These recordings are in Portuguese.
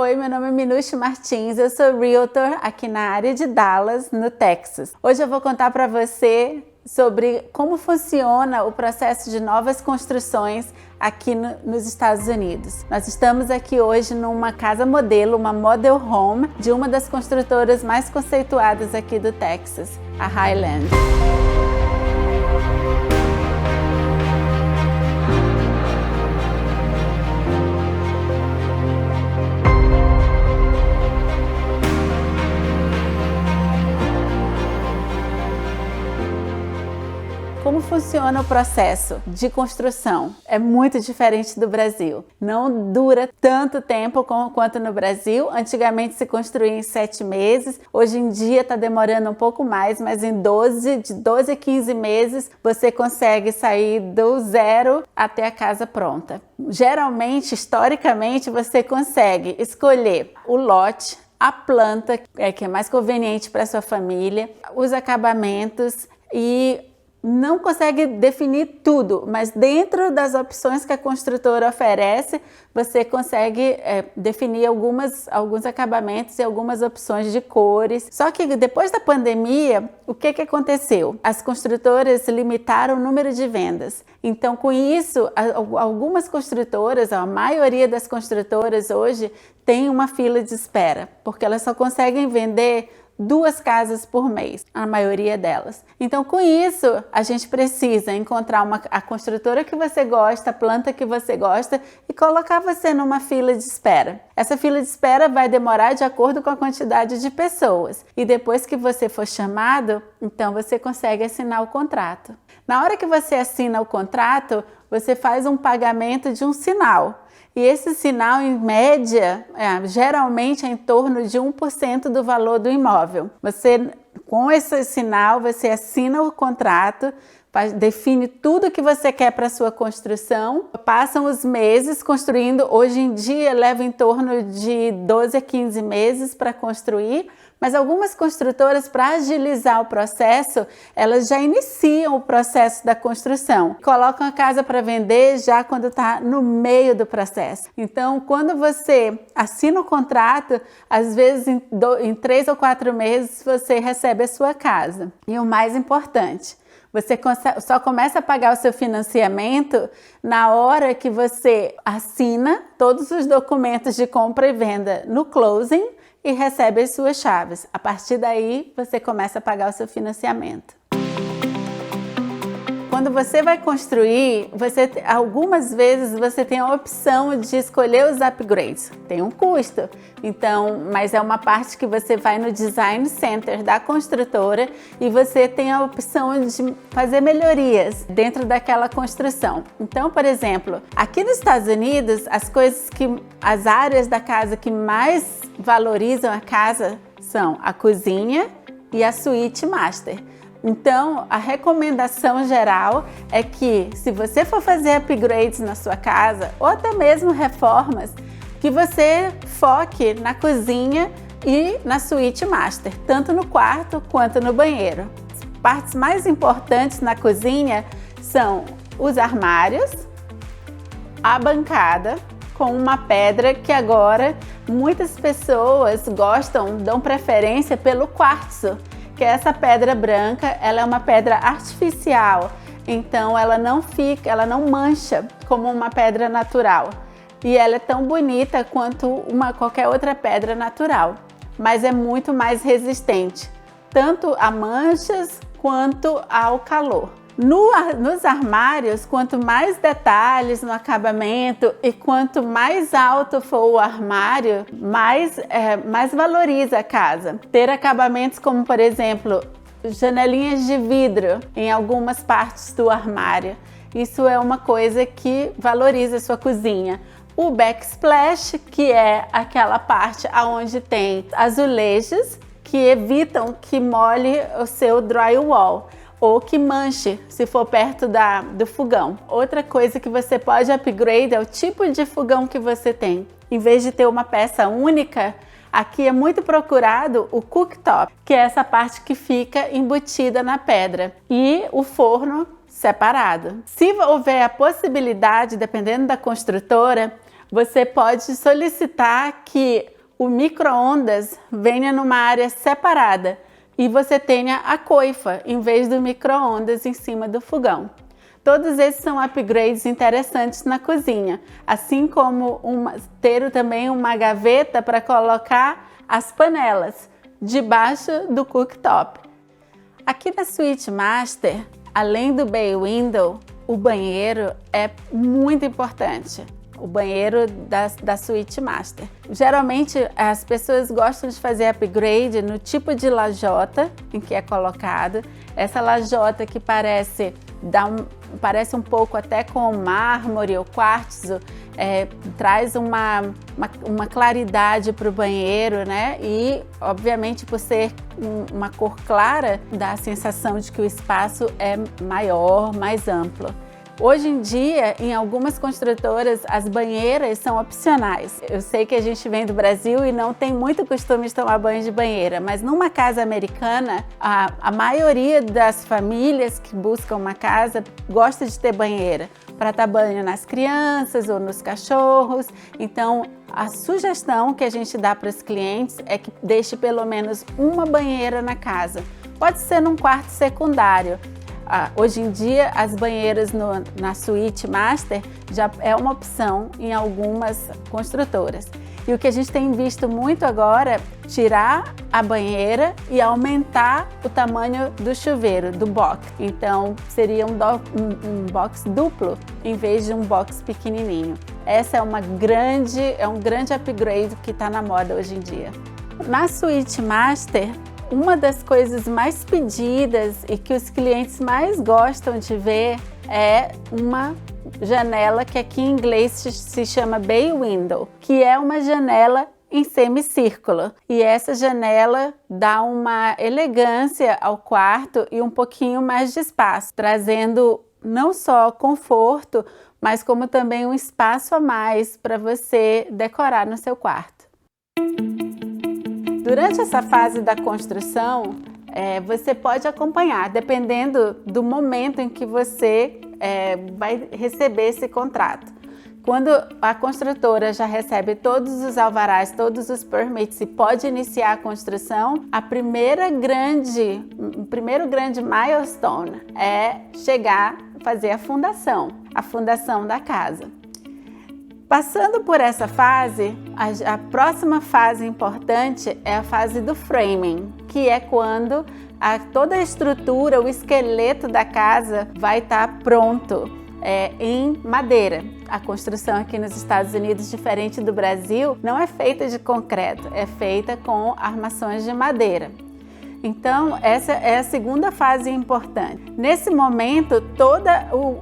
Oi, meu nome é Minucci Martins, eu sou Realtor aqui na área de Dallas, no Texas. Hoje eu vou contar para você sobre como funciona o processo de novas construções aqui nos Estados Unidos. Nós estamos aqui hoje numa casa modelo, uma model home, de uma das construtoras mais conceituadas aqui do Texas, a Highland. Como funciona o processo de construção? É muito diferente do Brasil. Não dura tanto tempo quanto no Brasil. Antigamente se construía em 7 meses. Hoje em dia está demorando um pouco mais, mas de 12 a 15 meses você consegue sair do zero até a casa pronta. Geralmente, historicamente, você consegue escolher o lote, a planta que é mais conveniente para sua família, os acabamentos e não consegue definir tudo, mas dentro das opções que a construtora oferece, você consegue definir alguns acabamentos e algumas opções de cores. Só que depois da pandemia, o que aconteceu? As construtoras limitaram o número de vendas. Então, com isso, algumas construtoras, a maioria das construtoras hoje, tem uma fila de espera, porque elas só conseguem vender 2 casas por mês, a maioria delas. Então, com isso, a gente precisa encontrar a construtora que você gosta, a planta que você gosta e colocar você numa fila de espera. Essa fila de espera vai demorar de acordo com a quantidade de pessoas. E depois que você for chamado, então você consegue assinar o contrato. Na hora que você assina o contrato, você faz um pagamento de um sinal. E esse sinal, em média, geralmente é em torno de 1% do valor do imóvel. Com esse sinal, você assina o contrato, define tudo que você quer para a sua construção. Passam os meses construindo. Hoje em dia, leva em torno de 12 a 15 meses para construir. Mas algumas construtoras, para agilizar o processo, elas já iniciam o processo da construção. Colocam a casa para vender já quando está no meio do processo. Então, quando você assina o contrato, às vezes em 3 ou 4 meses você recebe a sua casa. E o mais importante, você só começa a pagar o seu financiamento na hora que você assina todos os documentos de compra e venda no closing e recebe as suas chaves. A partir daí, você começa a pagar o seu financiamento. Quando você vai construir, algumas vezes você tem a opção de escolher os upgrades. Tem um custo, mas é uma parte que você vai no Design Center da construtora e você tem a opção de fazer melhorias dentro daquela construção. Então, por exemplo, aqui nos Estados Unidos, as áreas da casa que mais valorizam a casa são a cozinha e a suíte master. Então, a recomendação geral é que, se você for fazer upgrades na sua casa, ou até mesmo reformas, que você foque na cozinha e na suíte master, tanto no quarto quanto no banheiro. As partes mais importantes na cozinha são os armários, a bancada, com uma pedra que agora muitas pessoas dão preferência pelo quartzo, que é essa pedra branca. Ela é uma pedra artificial, então ela não mancha como uma pedra natural. E ela é tão bonita quanto qualquer outra pedra natural, mas é muito mais resistente, tanto a manchas quanto ao calor. Nos armários, quanto mais detalhes no acabamento e quanto mais alto for o armário, mais valoriza a casa. Ter acabamentos como, por exemplo, janelinhas de vidro em algumas partes do armário. Isso é uma coisa que valoriza a sua cozinha. O backsplash, que é aquela parte onde tem azulejos que evitam que molhe o seu drywall ou que manche se for perto do fogão. Outra coisa que você pode upgrade é o tipo de fogão que você tem. Em vez de ter uma peça única, aqui é muito procurado o cooktop, que é essa parte que fica embutida na pedra, e o forno separado. Se houver a possibilidade, dependendo da construtora, você pode solicitar que o micro-ondas venha numa área separada e você tenha a coifa em vez do micro-ondas em cima do fogão. Todos esses são upgrades interessantes na cozinha, assim como ter também uma gaveta para colocar as panelas debaixo do cooktop. Aqui na Suite Master, além do bay window, o banheiro é muito importante. O banheiro da Suite Master. Geralmente as pessoas gostam de fazer upgrade no tipo de lajota em que é colocado. Essa lajota que parece um pouco até com mármore ou quartzo, traz uma claridade para o banheiro, né? E obviamente por ser uma cor clara, dá a sensação de que o espaço é maior, mais amplo. Hoje em dia, em algumas construtoras, as banheiras são opcionais. Eu sei que a gente vem do Brasil e não tem muito costume de tomar banho de banheira, mas numa casa americana, a maioria das famílias que buscam uma casa gosta de ter banheira para dar banho nas crianças ou nos cachorros. Então, a sugestão que a gente dá para os clientes é que deixe pelo menos uma banheira na casa. Pode ser num quarto secundário. Hoje em dia, as banheiras na Suite Master já é uma opção em algumas construtoras. E o que a gente tem visto muito agora é tirar a banheira e aumentar o tamanho do chuveiro, do box. Então, seria um box duplo em vez de um box pequenininho. Essa é um grande upgrade que está na moda hoje em dia. Na Suite Master, uma das coisas mais pedidas e que os clientes mais gostam de ver é uma janela que aqui em inglês se chama bay window, que é uma janela em semicírculo. E essa janela dá uma elegância ao quarto e um pouquinho mais de espaço, trazendo não só conforto, mas como também um espaço a mais para você decorar no seu quarto. Durante essa fase da construção, você pode acompanhar, dependendo do momento em que você vai receber esse contrato. Quando a construtora já recebe todos os alvarás, todos os permits e pode iniciar a construção, o primeiro grande milestone é fazer a fundação da casa. Passando por essa fase, a próxima fase importante é a fase do framing, que é quando toda a estrutura, o esqueleto da casa vai estar pronto em madeira. A construção aqui nos Estados Unidos, diferente do Brasil, não é feita de concreto, é feita com armações de madeira. Então, essa é a segunda fase importante. Nesse momento, todo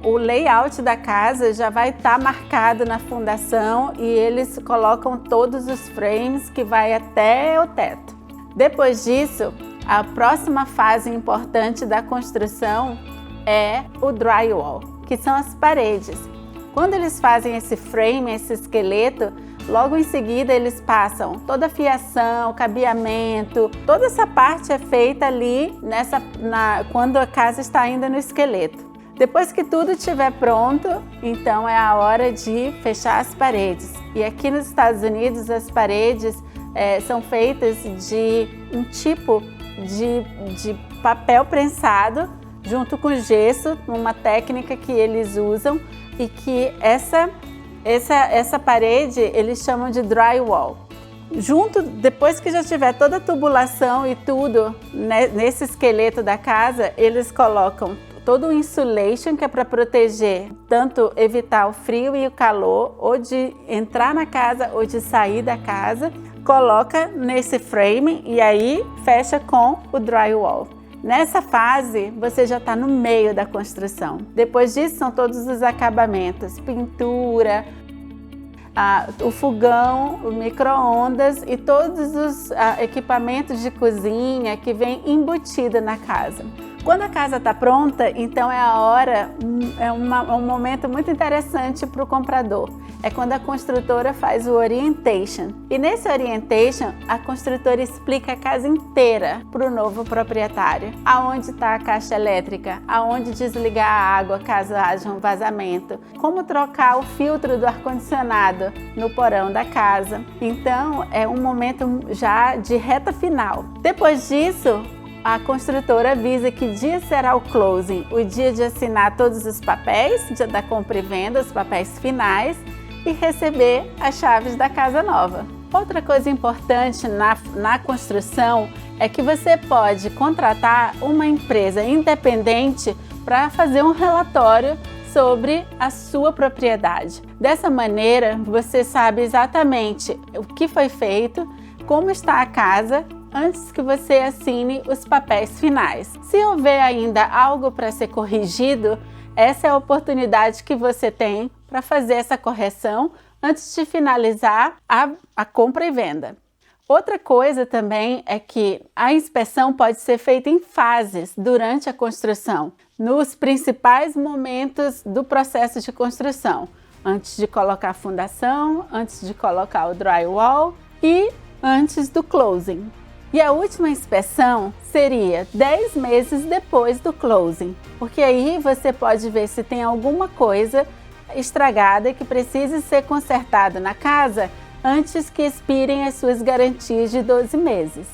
o layout da casa já vai estar marcado na fundação e eles colocam todos os frames que vai até o teto. Depois disso, a próxima fase importante da construção é o drywall, que são as paredes. Quando eles fazem esse frame, esse esqueleto, logo em seguida eles passam toda a fiação, cabeamento, toda essa parte é feita ali quando a casa está ainda no esqueleto. Depois que tudo estiver pronto, então é a hora de fechar as paredes. E aqui nos Estados Unidos as paredes são feitas de um tipo de papel prensado junto com gesso, uma técnica que eles usam e que essa parede eles chamam de drywall. Depois que já tiver toda a tubulação e tudo nesse esqueleto da casa, eles colocam todo o insulation, que é para proteger, tanto evitar o frio e o calor, ou de entrar na casa ou de sair da casa, coloca nesse frame e aí fecha com o drywall. Nessa fase, você já está no meio da construção. Depois disso, são todos os acabamentos, pintura, o fogão, o micro-ondas e todos os equipamentos de cozinha que vem embutido na casa. Quando a casa está pronta, então é a hora, um momento muito interessante para o comprador. É quando a construtora faz o orientation. E nesse orientation, a construtora explica a casa inteira para o novo proprietário. Aonde está a caixa elétrica, aonde desligar a água caso haja um vazamento, como trocar o filtro do ar-condicionado no porão da casa. Então, é um momento já de reta final. Depois disso, a construtora avisa que dia será o closing, o dia de assinar todos os papéis da compra e venda, os papéis finais, e receber as chaves da casa nova. Outra coisa importante na construção é que você pode contratar uma empresa independente para fazer um relatório sobre a sua propriedade. Dessa maneira, você sabe exatamente o que foi feito, como está a casa, antes que você assine os papéis finais. Se houver ainda algo para ser corrigido, essa é a oportunidade que você tem para fazer essa correção antes de finalizar a compra e venda. Outra coisa também é que a inspeção pode ser feita em fases durante a construção, nos principais momentos do processo de construção, antes de colocar a fundação, antes de colocar o drywall e antes do closing. E a última inspeção seria 10 meses depois do closing, porque aí você pode ver se tem alguma coisa estragada que precise ser consertada na casa antes que expirem as suas garantias de 12 meses.